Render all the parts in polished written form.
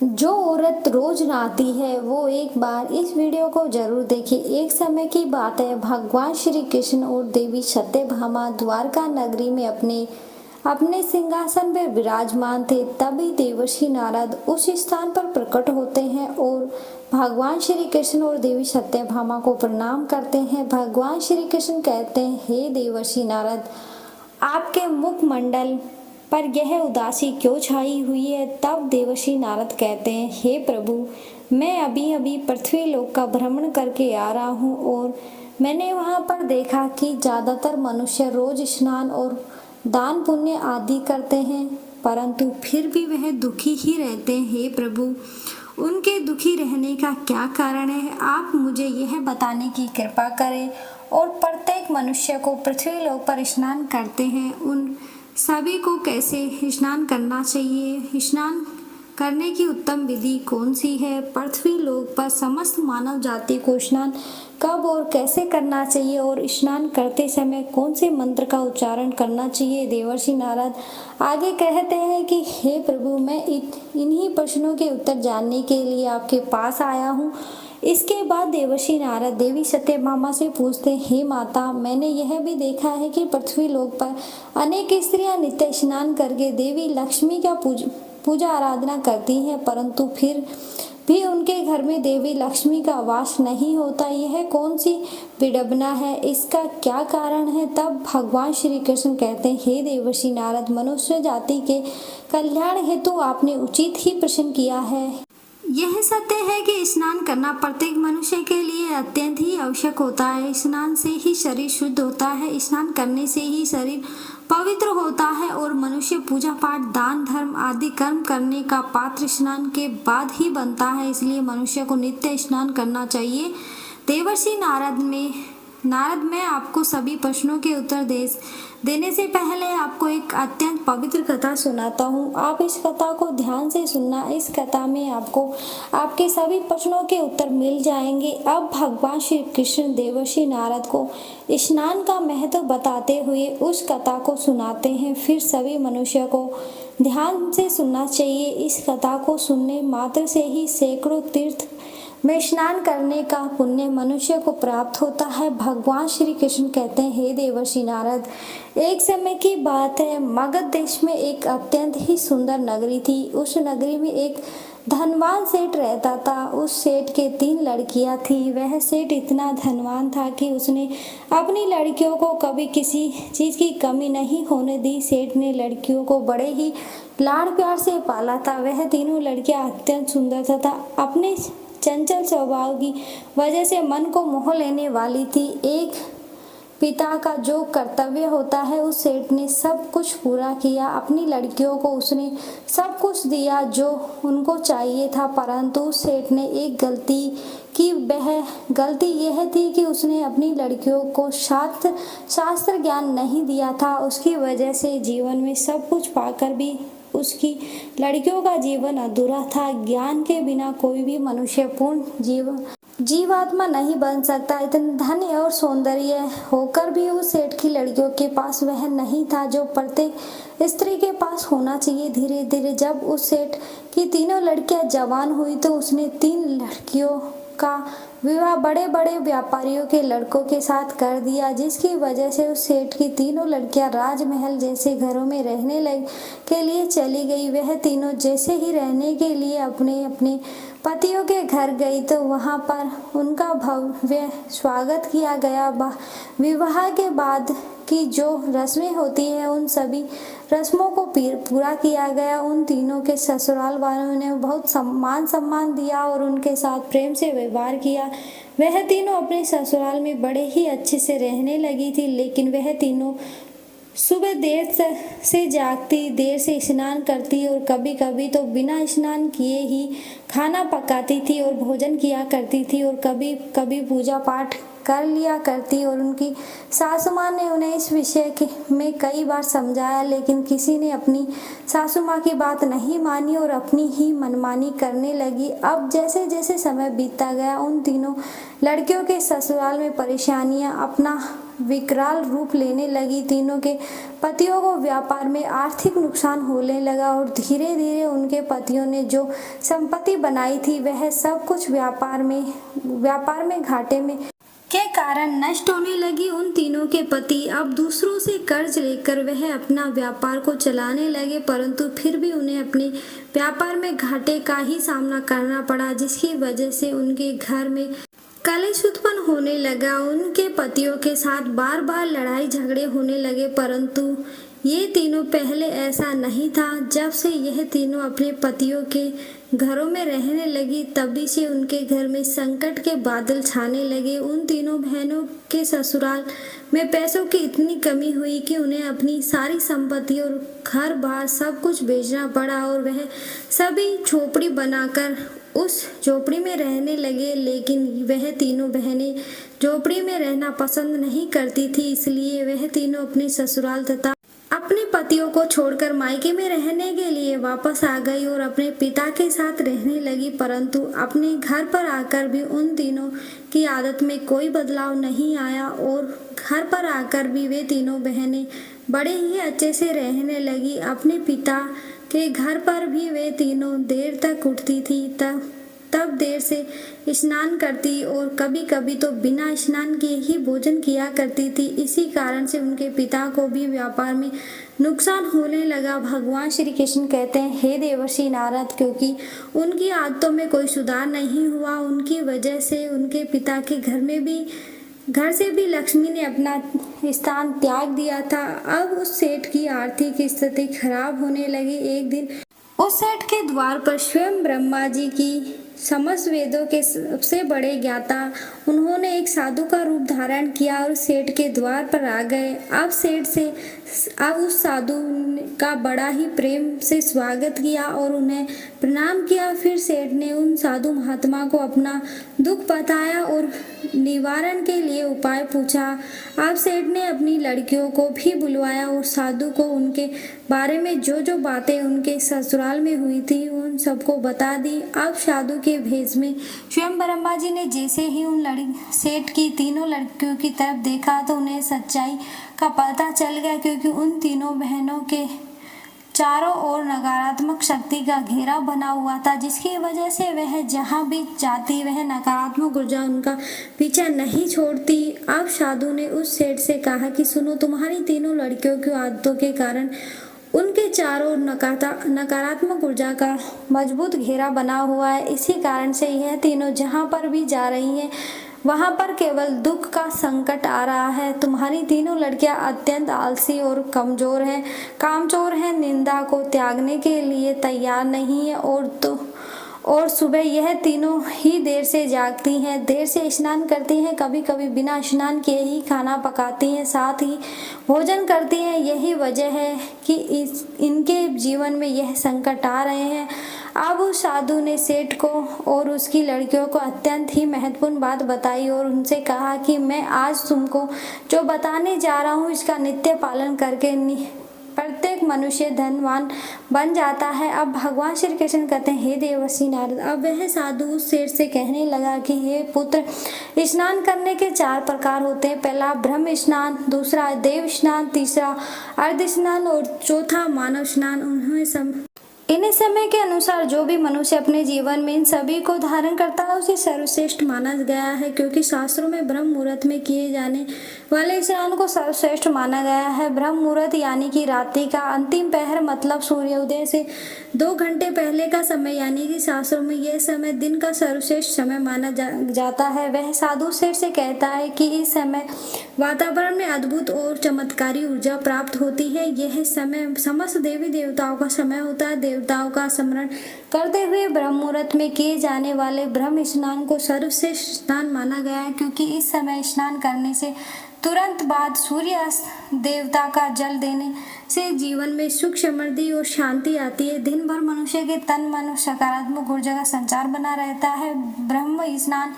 जो औरत रोज नहाती है वो एक बार इस वीडियो को जरूर देखे। एक समय की बात है, भगवान श्री कृष्ण और देवी सत्यभामा द्वारका नगरी में अपने अपने सिंहासन पर विराजमान थे। तभी देवर्षि नारद उस स्थान पर प्रकट होते हैं और भगवान श्री कृष्ण और देवी सत्यभामा को प्रणाम करते हैं। भगवान श्री कृष्ण कहते हैं, हे देवर्षि नारद, आपके मुखमंडल पर यह उदासी क्यों छाई हुई है? तब देवर्षि नारद कहते हैं, हे प्रभु, मैं अभी अभी पृथ्वी लोक का भ्रमण करके आ रहा हूँ और मैंने वहाँ पर देखा कि ज़्यादातर मनुष्य रोज स्नान और दान पुण्य आदि करते हैं, परंतु फिर भी वह दुखी ही रहते हैं। हे प्रभु, उनके दुखी रहने का क्या कारण है? आप मुझे यह बताने की कृपा करें। और प्रत्येक मनुष्य को पृथ्वी लोक पर स्नान करते हैं, उन सभी को कैसे स्नान करना चाहिए? स्नान करने की उत्तम विधि कौन सी है? पृथ्वी लोक पर समस्त मानव जाति को स्नान कब और कैसे करना चाहिए? और स्नान करते समय कौन से मंत्र का उच्चारण करना चाहिए? देवर्षि नारद आगे कहते हैं कि हे प्रभु, मैं इन्हीं प्रश्नों के उत्तर जानने के लिए आपके पास आया हूँ। इसके बाद देवर्षि नारद देवी सत्यभामा से पूछते, हे माता, मैंने यह भी देखा है कि पृथ्वी लोक पर अनेक स्त्रियां नित्य स्नान करके देवी लक्ष्मी का पूजा आराधना करती हैं, परंतु फिर भी उनके घर में देवी लक्ष्मी का वास नहीं होता। यह कौन सी विडंबना है? इसका क्या कारण है? तब भगवान श्री कृष्ण कहते हैं, हे देवर्षि नारद, मनुष्य जाति के कल्याण हेतु आपने उचित ही प्रश्न किया है। यह सत्य है कि स्नान करना प्रत्येक मनुष्य के लिए अत्यंत ही आवश्यक होता है। स्नान से ही शरीर शुद्ध होता है, स्नान करने से ही शरीर पवित्र होता है और मनुष्य पूजा पाठ, दान धर्म आदि कर्म करने का पात्र स्नान के बाद ही बनता है। इसलिए मनुष्य को नित्य स्नान करना चाहिए। देवर्षि नारद मैं आपको सभी प्रश्नों के उत्तर देने से पहले आपको एक अत्यंत पवित्र कथा सुनाता हूँ। आप इस कथा को ध्यान से सुनना। इस कथा में आपको आपके सभी प्रश्नों के उत्तर मिल जाएंगे। अब भगवान श्री कृष्ण देवर्षि नारद को स्नान का महत्व बताते हुए उस कथा को सुनाते हैं। फिर सभी मनुष्य को ध्यान से सुनना चाहिए। इस कथा को सुनने मात्र से ही सैकड़ों तीर्थ में स्नान करने का पुण्य मनुष्य को प्राप्त होता है। भगवान श्री कृष्ण कहते हैं, हे देवर्षि नारद, एक समय की बात है, मगध देश में एक अत्यंत ही सुंदर नगरी थी। उस नगरी में एक धनवान सेठ रहता था। उस सेठ के 3 लड़कियां थी। वह सेठ इतना धनवान था कि उसने अपनी लड़कियों को कभी किसी चीज की कमी नहीं होने दी। सेठ ने लड़कियों को बड़े ही लाड़ प्यार से पाला था। वह तीनों लड़कियां अत्यंत सुंदर तथा अपने चंचल स्वभाव की वजह से मन को मोह लेने वाली थी। एक पिता का जो कर्तव्य होता है, उस सेठ ने सब कुछ पूरा किया। अपनी लड़कियों को उसने सब कुछ दिया जो उनको चाहिए था, परंतु उस सेठ ने एक गलती की। वह गलती यह थी कि उसने अपनी लड़कियों को शास्त्र ज्ञान नहीं दिया था। उसकी वजह से जीवन में सब कुछ पाकर भी उसकी लड़कियों का जीवन अधूरा था। ज्ञान के बिना कोई भी मनुष्य पूर्ण जीवात्मा नहीं बन सकता। इतने धन और सौंदर्य होकर भी उस सेठ की लड़कियों के पास वह नहीं था जो प्रत्येक स्त्री के पास होना चाहिए। धीरे धीरे जब उस सेठ की तीनों लड़कियां जवान हुई तो उसने 3 लड़कियों का विवाह बड़े बड़े व्यापारियों के लड़कों के साथ कर दिया, जिसकी वजह से उस सेठ की तीनों लड़कियां राजमहल जैसे घरों में रहने के लिए चली गई। वह तीनों जैसे ही रहने के लिए अपने अपने पतियों के घर गई तो वहां पर उनका भव्य स्वागत किया गया। विवाह के बाद की जो रस्में होती है, उन सभी रस्मों को पूरा किया गया। उन तीनों के ससुराल वालों ने बहुत सम्मान दिया और उनके साथ प्रेम से व्यवहार किया। वह तीनों अपने ससुराल में बड़े ही अच्छे से रहने लगी थी, लेकिन वह तीनों सुबह देर से जागती, देर से स्नान करती और कभी कभी तो बिना स्नान किए ही खाना पकाती थी और भोजन किया करती थी और कभी कभी पूजा पाठ कर लिया करती। और उनकी सासू माँ ने उन्हें इस विषय में कई बार समझाया, लेकिन किसी ने अपनी सासू माँ की बात नहीं मानी और अपनी ही मनमानी करने लगी। अब जैसे जैसे समय बीतता गया, उन तीनों लड़कियों के ससुराल में परेशानियां अपना विकराल रूप लेने लगी। तीनों के पतियों को व्यापार में आर्थिक नुकसान होने लगा और धीरे धीरे उनके पतियों ने जो संपत्ति बनाई थी वह सब कुछ व्यापार में घाटे में के कारण नष्ट होने लगी। उन तीनों के पति अब दूसरों से कर्ज लेकर वह अपना व्यापार को चलाने लगे, परंतु फिर भी उन्हें अपने व्यापार में घाटे का ही सामना करना पड़ा, जिसकी वजह से उनके घर में कलेश उत्पन्न होने लगा। उनके पतियों के साथ बार बार लड़ाई झगड़े होने लगे, परंतु ये तीनों पहले ऐसा नहीं था। जब से यह तीनों अपने पतियों के घरों में रहने लगी तभी से उनके घर में संकट के बादल छाने लगे। उन तीनों बहनों के ससुराल में पैसों की इतनी कमी हुई कि उन्हें अपनी सारी संपत्ति और घर बार सब कुछ बेचना पड़ा और वह सभी झोपड़ी बनाकर उस झोपड़ी में रहने लगे। लेकिन वह तीनों बहनें झोपड़ी में रहना पसंद नहीं करती थी, इसलिए वह तीनों अपने ससुराल तथा अपने पतियों को छोड़कर मायके में रहने के लिए वापस आ गई और अपने पिता के साथ रहने लगी। परंतु अपने घर पर आकर भी उन तीनों की आदत में कोई बदलाव नहीं आया और घर पर आकर भी वे तीनों बहनें बड़े ही अच्छे से रहने लगी। अपने पिता के घर पर भी वे तीनों देर तक उठती थी, तब देर से स्नान करती और कभी कभी तो बिना स्नान किए ही भोजन किया करती थी। इसी कारण से उनके पिता को भी व्यापार में नुकसान होने लगा। भगवान श्री कृष्ण कहते हैं, हे देवर्षि नारद, क्योंकि उनकी आदतों में कोई सुधार नहीं हुआ, उनकी वजह से उनके पिता के घर से भी लक्ष्मी ने अपना स्थान त्याग दिया था। अब उस सेठ की आर्थिक स्थिति खराब होने लगी। एक दिन उस सेठ के द्वार पर स्वयं ब्रह्मा जी की समस्त वेदों के सबसे बड़े ज्ञाता उन्होंने एक साधु का रूप धारण किया और सेठ के द्वार पर आ गए। अब उस साधु का बड़ा ही प्रेम से स्वागत किया और उन्हें प्रणाम किया। फिर सेठ ने उन साधु महात्मा को अपना दुख बताया और निवारण के लिए उपाय पूछा। अब सेठ ने अपनी लड़कियों को भी बुलवाया और साधु को उनके बारे में जो जो बातें उनके ससुराल में हुई थी उन सबको बता दी। अब साधु के भेष में स्वयं ब्रह्मा जी ने जैसे ही उन सेठ की तीनों लड़कियों की तरफ देखा तो उन्हें सच्चाई का पता चल गया, क्योंकि उन तीनों बहनों के चारों ओर नकारात्मक शक्ति का घेरा बना हुआ था, जिसकी वजह से वह जहां भी जाती वह नकारात्मक ऊर्जा उनका पीछा नहीं छोड़ती। अब साधु ने उस सेठ से कहा कि सुनो, तुम्हारी तीनों लड़कियों की आदतों के कारण उनके चारों ओर नकारात्मक ऊर्जा का मजबूत घेरा बना हुआ है। इसी कारण से यह तीनों जहां पर भी जा रही हैं वहां पर केवल दुख का संकट आ रहा है। तुम्हारी तीनों लड़कियां अत्यंत आलसी और कामचोर हैं, निंदा को त्यागने के लिए तैयार नहीं है और सुबह यह तीनों ही देर से जागती हैं, देर से स्नान करती हैं, कभी कभी बिना स्नान किए ही खाना पकाती हैं, साथ ही भोजन करती हैं। यही वजह है कि इनके जीवन में यह संकट आ रहे हैं। अब उस साधु ने सेठ को और उसकी लड़कियों को अत्यंत ही महत्वपूर्ण बात बताई और उनसे कहा कि मैं आज तुमको जो बताने जा रहा हूँ इसका नित्य पालन करके प्रत्येक मनुष्य धनवान बन जाता है। अब भगवान श्री कृष्ण कहते हैं, हे देवर्षि नारद। अब वह साधु उस सेठ से कहने लगा कि हे पुत्र, स्नान करने के 4 प्रकार होते हैं। पहला ब्रह्म स्नान, दूसरा देव स्नान, तीसरा अर्ध स्नान और चौथा मानव स्नान। इन्हें समय के अनुसार जो भी मनुष्य अपने जीवन में इन सभी को धारण करता है उसे सर्वश्रेष्ठ माना गया है, क्योंकि शास्त्रों में ब्रह्म मुहूर्त में किए जाने वाले स्नान को सर्वश्रेष्ठ माना गया है। ब्रह्म मुहूर्त यानी कि रात्रि का अंतिम पहर, मतलब सूर्योदय से 2 घंटे पहले का समय, यानी कि शास्त्रों में यह समय दिन का सर्वश्रेष्ठ समय माना जाता है। वह साधु सेठ से कहता है कि इस समय वातावरण में अद्भुत और चमत्कारी ऊर्जा प्राप्त होती है। यह समय समस्त देवी देवताओं का समय होता है। देवताओं का स्मरण करते हुए ब्रह्म मुहूर्त में किए जाने वाले ब्रह्म स्नान को सर्वश्रेष्ठ स्नान माना गया है, क्योंकि इस समय स्नान करने से तुरंत बाद सूर्य देवता का जल देने से जीवन में सुख, समृद्धि और शांति आती है। दिन भर मनुष्य के तन मन और सकारात्मक ऊर्जा का संचार बना रहता है। ब्रह्म स्नान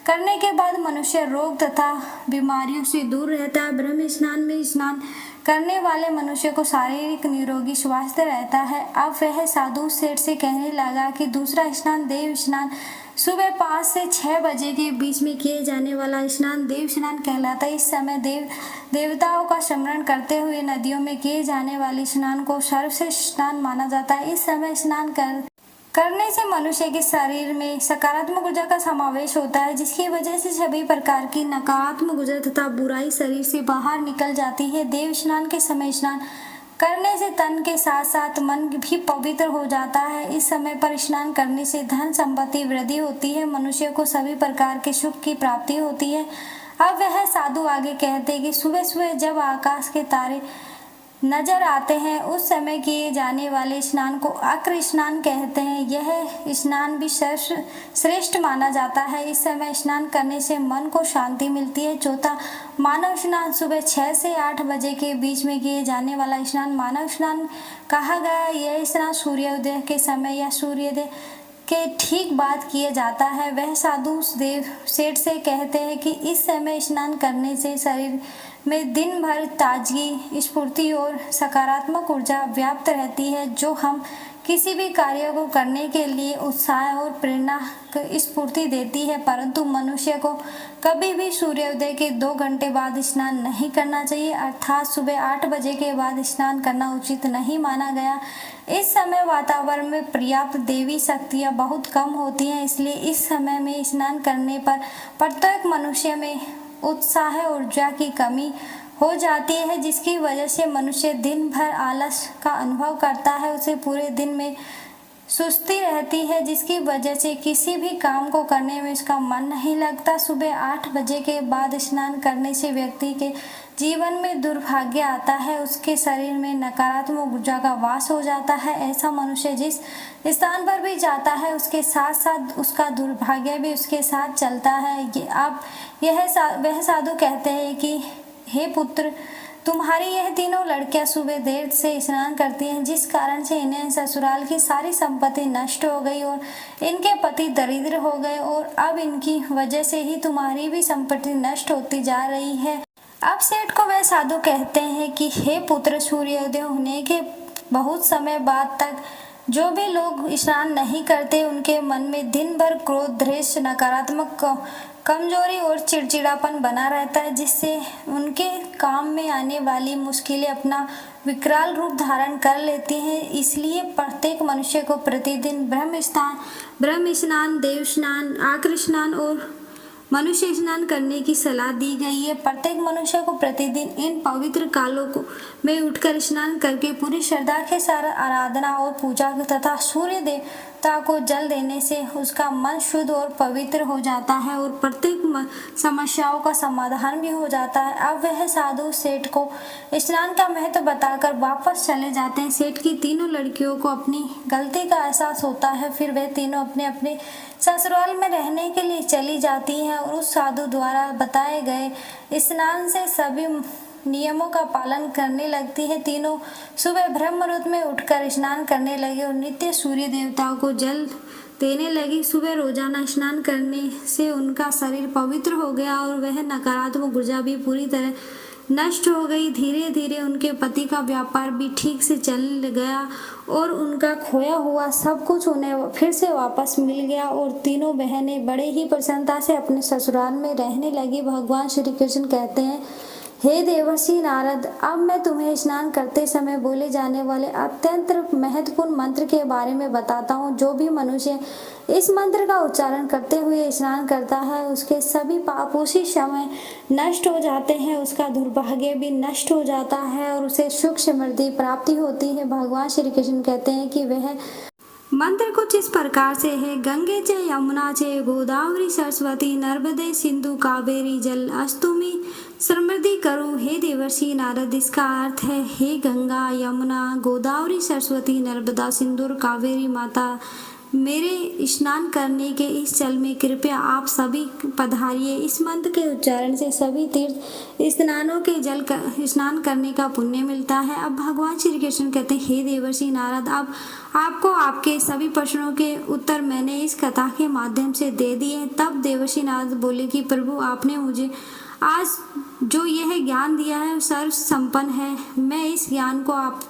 करने के बाद मनुष्य रोग तथा बीमारियों से दूर रहता है। ब्रह्म स्नान में स्नान करने वाले मनुष्य को शारीरिक निरोगी स्वास्थ्य रहता है। अब वह साधु सेठ से कहने लगा कि दूसरा स्नान देव स्नान सुबह 5 से 6 बजे के बीच में किए जाने वाला स्नान देव स्नान कहलाता है। इस समय देवताओं का स्मरण करते हुए नदियों में किए जाने वाले स्नान को सर्वश्रेष्ठ स्नान माना जाता है। इस समय स्नान करने से मनुष्य के शरीर में सकारात्मक ऊर्जा का समावेश होता है, जिसकी वजह से सभी प्रकार की नकारात्मक ऊर्जा तथा बुराई शरीर से बाहर निकल जाती है। देव स्नान के समय स्नान करने से तन के साथ साथ मन भी पवित्र हो जाता है। इस समय पर स्नान करने से धन संपत्ति वृद्धि होती है, मनुष्य को सभी प्रकार के सुख की प्राप्ति होती है। अब वह साधु आगे कहते हैं कि सुबह सुबह जब आकाश के तारे नजर आते हैं उस समय किए जाने वाले स्नान को अर्घ स्नान कहते हैं। यह स्नान भी श्रेष्ठ माना जाता है। इस समय स्नान करने से मन को शांति मिलती है। चौथा, मानव स्नान सुबह 6 से 8 बजे के बीच में किए जाने वाला स्नान मानव स्नान कहा गया। यह स्नान सूर्योदय के समय या सूर्योदय के ठीक बाद किया जाता है। वह साधु देव सेठ से कहते हैं कि इस समय स्नान करने से शरीर में दिन भर ताजगी, स्फूर्ति और सकारात्मक ऊर्जा व्याप्त रहती है, जो हम किसी भी कार्य को करने के लिए उत्साह और प्रेरणा स्फूर्ति देती है। परंतु मनुष्य को कभी भी सूर्योदय के 2 घंटे बाद स्नान नहीं करना चाहिए, अर्थात सुबह 8 बजे के बाद स्नान करना उचित नहीं माना गया। इस समय वातावरण में पर्याप्त देवी शक्तियाँ बहुत कम होती हैं, इसलिए इस समय में स्नान करने पर प्रत्येक मनुष्य में उत्साह और ऊर्जा की कमी हो जाती है, जिसकी वजह से मनुष्य दिन भर आलस का अनुभव करता है। उसे पूरे दिन में सुस्ती रहती है, जिसकी वजह से किसी भी काम को करने में उसका मन नहीं लगता। सुबह 8 बजे के बाद स्नान करने से व्यक्ति के जीवन में दुर्भाग्य आता है, उसके शरीर में नकारात्मक ऊर्जा का वास हो जाता है। ऐसा मनुष्य जिस स्थान पर भी जाता है उसके साथ साथ उसका दुर्भाग्य भी उसके साथ चलता है। वह साधु कहते हैं कि हे पुत्र, तुम्हारी यह तीनों लड़कियां सुबह देर से स्नान करती हैं, जिस कारण से इन्हें ससुराल की सारी संपत्ति नष्ट हो गई और इनके पति दरिद्र हो गए, और अब इनकी वजह से ही तुम्हारी भी संपत्ति नष्ट होती जा रही है। अब सेठ को वह साधु कहते हैं कि हे पुत्र, सूर्योदय होने के बहुत समय बाद तक जो भी लोग स्नान नहीं करते उनके मन में दिन भर क्रोध, द्वेष, नकारात्मक कमजोरी और चिड़चिड़ापन बना रहता है, जिससे उनके काम में आने वाली मुश्किलें अपना विकराल रूप धारण कर लेती हैं। इसलिए प्रत्येक मनुष्य को प्रतिदिन ब्रह्म स्नान, देव स्नान, अर्घ स्नान और मनुष्य स्नान करने की सलाह दी गई है। प्रत्येक मनुष्य को प्रतिदिन इन पवित्र कालों में उठकर स्नान करके पूरी श्रद्धा के साथ आराधना और पूजा तथा सूर्य देवता को जल देने से उसका मन शुद्ध और पवित्र हो जाता है और प्रत्येक समस्याओं का समाधान भी हो जाता है। अब वह साधु सेठ को स्नान का महत्व बताकर वापस चले जाते हैं। सेठ की तीनों लड़कियों को अपनी गलती का एहसास होता है, फिर वे तीनों अपने अपने ससुराल में रहने के लिए चली जाती हैं और उस साधु द्वारा बताए गए स्नान से सभी नियमों का पालन करने लगती है। तीनों सुबह ब्रह्म मुहूर्त में उठकर स्नान करने लगे और नित्य सूर्य देवताओं को जल देने लगी। सुबह रोजाना स्नान करने से उनका शरीर पवित्र हो गया और वह नकारात्मक ऊर्जा भी पूरी तरह नष्ट हो गई। धीरे धीरे उनके पति का व्यापार भी ठीक से चल गया और उनका खोया हुआ सब कुछ उन्हें फिर से वापस मिल गया और तीनों बहनें बड़े ही प्रसन्नता से अपने ससुराल में रहने लगी। भगवान श्री कृष्ण कहते हैं, हे देवर्षि नारद, अब मैं तुम्हें स्नान करते समय बोले जाने वाले अत्यंत महत्वपूर्ण मंत्र के बारे में बताता हूँ। जो भी मनुष्य इस मंत्र का उच्चारण करते हुए स्नान करता है उसके सभी पाप उसी समय नष्ट हो जाते हैं, उसका दुर्भाग्य भी नष्ट हो जाता है और उसे सुख समृद्धि प्राप्ति होती है। भगवान श्री कृष्ण कहते हैं कि वह मंत्र कुछ इस प्रकार से है, गंगे च यमुना च गोदावरी सरस्वती नर्मदे सिंधु कावेरी जल अस्तुमी समृद्धि करो। हे देवर्षि नारद, इसका अर्थ है, हे गंगा, यमुना, गोदावरी, सरस्वती, नर्मदा, सिंधु, कावेरी माता, मेरे स्नान करने के इस जल में कृपया आप सभी पधारिए। इस मंत्र के उच्चारण से सभी तीर्थ स्नानों के जल स्नान करने का पुण्य मिलता है। अब भगवान श्री कृष्ण कहते हैं, हे देवर्षि नारद, अब आपको आपके सभी प्रश्नों के उत्तर मैंने इस कथा के माध्यम से दे दिए। तब देवर्षि नारद बोले कि प्रभु, आपने मुझे आज जो यह ज्ञान दिया है सर्व संपन्न है। मैं इस ज्ञान को आप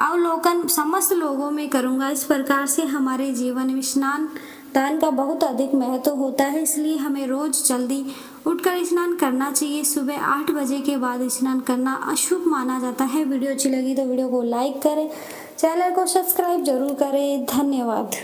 अवलोकन समस्त लोगों में करूंगा। इस प्रकार से हमारे जीवन में स्नान दान का बहुत अधिक महत्व होता है, इसलिए हमें रोज जल्दी उठकर स्नान करना चाहिए। सुबह 8 बजे के बाद स्नान करना अशुभ माना जाता है। वीडियो अच्छी लगी तो वीडियो को लाइक करें, चैनल को सब्सक्राइब जरूर करें। धन्यवाद।